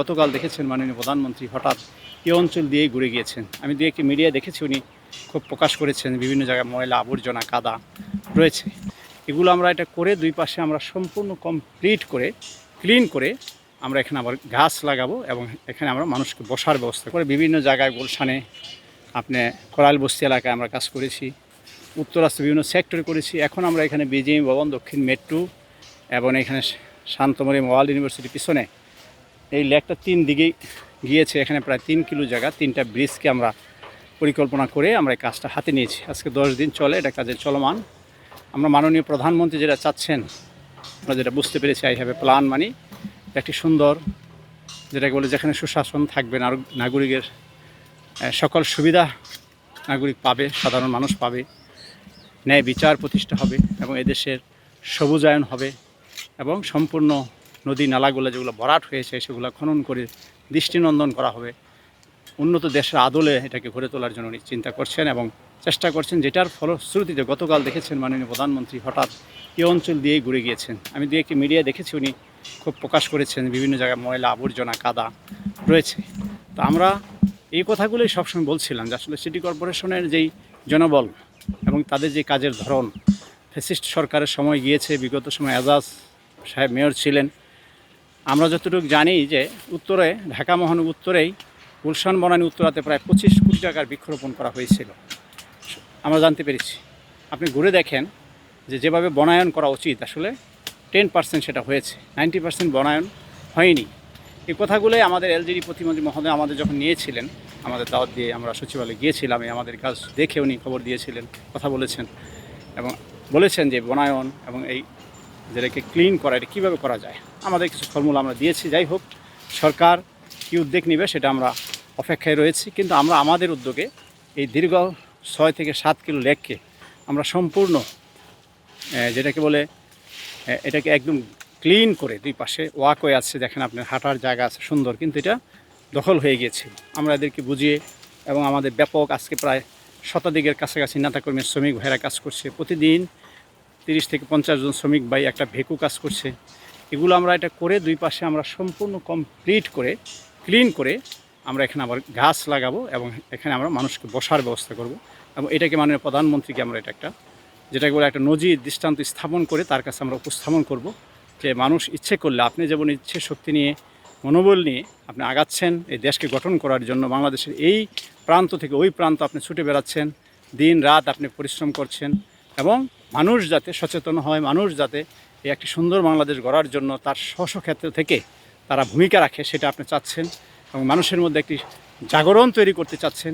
গতকাল দেখেছেন মাননীয় প্রধানমন্ত্রী হঠাৎ এই অঞ্চল দিয়েই ঘুরে গিয়েছেন। আমি দু একটি মিডিয়ায় দেখেছি উনি খুব প্রকাশ করেছেন বিভিন্ন জায়গায় ময়লা আবর্জনা কাদা রয়েছে। এগুলো আমরা এটা করে দুই পাশে আমরা সম্পূর্ণ কমপ্লিট করে ক্লিন করে আমরা এখানে আবার গাছ লাগাবো এবং এখানে আমরা মানুষকে বসার ব্যবস্থা করে বিভিন্ন জায়গায় গুলশানে আপনি কোরাইল বস্তি এলাকায় আমরা কাজ করেছি, উত্তরাস্ত বিভিন্ন সেক্টরে করেছি। এখন আমরা এখানে বিজিএম ভবন, দক্ষিণ মেট্রো এবং এখানে শান্তমরিয়াম ওয়ার্ল্ড ইউনিভার্সিটির পিছনে এই লেকটা 3 দিকেই গিয়েছে। এখানে প্রায় 3 কিলো জায়গা 3টা ব্রিজকে আমরা পরিকল্পনা করে আমরা এই কাজটা হাতে নিয়েছি। আজকে 10 দিন চলে এটা কাজে চলমান। আমরা মাননীয় প্রধানমন্ত্রী যেটা চাচ্ছেন আমরা যেটা বুঝতে পেরেছি, আই হ্যাভ এ প্ল্যান মানে একটি সুন্দর যেটাকে বলে যেখানে সুশাসন থাকবে, নাগরিকের সকল সুবিধা নাগরিক পাবে, সাধারণ মানুষ পাবে, ন্যায় বিচার প্রতিষ্ঠা হবে এবং এদেশের সবুজায়ন হবে এবং সম্পূর্ণ নদী নালাগুলো যেগুলো ভরাট হয়েছে সেগুলো খনন করে দৃষ্টিনন্দন করা হবে। উন্নত দেশের আদলে এটাকে গড়ে তোলার জন্য উনি চিন্তা করছেন এবং চেষ্টা করছেন, যেটার ফলশ্রুতিতে গতকাল দেখেছেন মাননীয় প্রধানমন্ত্রী হঠাৎ এই অঞ্চল দিয়েই ঘুরে গিয়েছেন। আমি দু একটি মিডিয়ায় দেখেছি উনি খুব প্রকাশ করেছেন বিভিন্ন জায়গায় ময়লা আবর্জনা কাদা রয়েছে। তো আমরা এই কথাগুলোই সবসময় বলছিলাম যে আসলে সিটি কর্পোরেশনের যেই জনবল এবং তাদের যে কাজের ধরন, ফ্যাসিস্ট সরকারের সময় গিয়েছে, বিগত সময় এজাজ সাহেব মেয়র ছিলেন। আমরা যতটুকু জানি যে উত্তরে ঢাকা মহানগর উত্তরেই গুলশান বনানী উত্তরাতে প্রায় 25 কোটি টাকার বৃক্ষরোপণ করা হয়েছিল, আমরা জানতে পেরেছি। আপনি ঘুরে দেখেন যে যেভাবে বনায়ন করা উচিত আসলে 10% সেটা হয়েছে, 90% বনায়ন হয়নি। এই কথাগুলোই আমাদের এলজিডি প্রতিমন্ত্রী মহোদয় আমাদের যখন নিয়েছিলেন, আমাদের দাওয়াত দিয়ে আমরা সচিবালয়ে গিয়েছিলাম, আমাদের কাজ দেখে উনি খবর দিয়েছিলেন, কথা বলেছেন এবং বলেছেন যে বনায়ন এবং এই যেটাকে ক্লিন করা এটা কীভাবে করা যায়। আমাদের কিছু ফর্মুলা আমরা দিয়েছি। যাই হোক, সরকার কী উদ্যোগ নেবে সেটা আমরা অপেক্ষায় রয়েছি, কিন্তু আমরা আমাদের উদ্যোগে এই দীর্ঘ 6 থেকে 7 কিলো লেককে আমরা সম্পূর্ণ যেটাকে বলে এটাকে একদম ক্লিন করে দুই পাশে ওয়াকওয়ে আছে, দেখেন আপনার হাঁটার জায়গা আছে সুন্দর, কিন্তু এটা দখল হয়ে গিয়েছিল। আমরা এদেরকে বুঝিয়ে এবং আমাদের ব্যাপক আজকে প্রায় শতাধিকের কাছাকাছি নেতাকর্মী শ্রমিক ভাইরা কাজ করছে, প্রতিদিন 30 থেকে 50 জন শ্রমিক ভাই একটা ভেকু কাজ করছে। এগুলো আমরা এটা করে দুই পাশে আমরা সম্পূর্ণ কমপ্লিট করে ক্লিন করে আমরা এখানে আবার গাছ লাগাবো এবং এখানে আমরা মানুষকে বসার ব্যবস্থা করব এবং এটাকে মাননীয় প্রধানমন্ত্রীকে আমরা এটা একটা যেটাকে বলে একটা নজির দৃষ্টান্ত স্থাপন করে তার কাছে আমরা উপস্থাপন করব যে মানুষ ইচ্ছে করলে, আপনি যেমন ইচ্ছে শক্তি নিয়ে মনোবল নিয়ে আপনি আগাচ্ছেন এই দেশকে গঠন করার জন্য, বাংলাদেশের এই প্রান্ত থেকে ওই প্রান্ত আপনি ছুটে বেড়াচ্ছেন, দিন রাত আপনি পরিশ্রম করছেন এবং মানুষ যাতে সচেতন হয়, মানুষ যাতে এই একটি সুন্দর বাংলাদেশ গড়ার জন্য তার স্ব ক্ষেত্র থেকে তারা ভূমিকা রাখে সেটা আপনি চাচ্ছেন এবং মানুষের মধ্যে একটি জাগরণ তৈরি করতে চাচ্ছেন।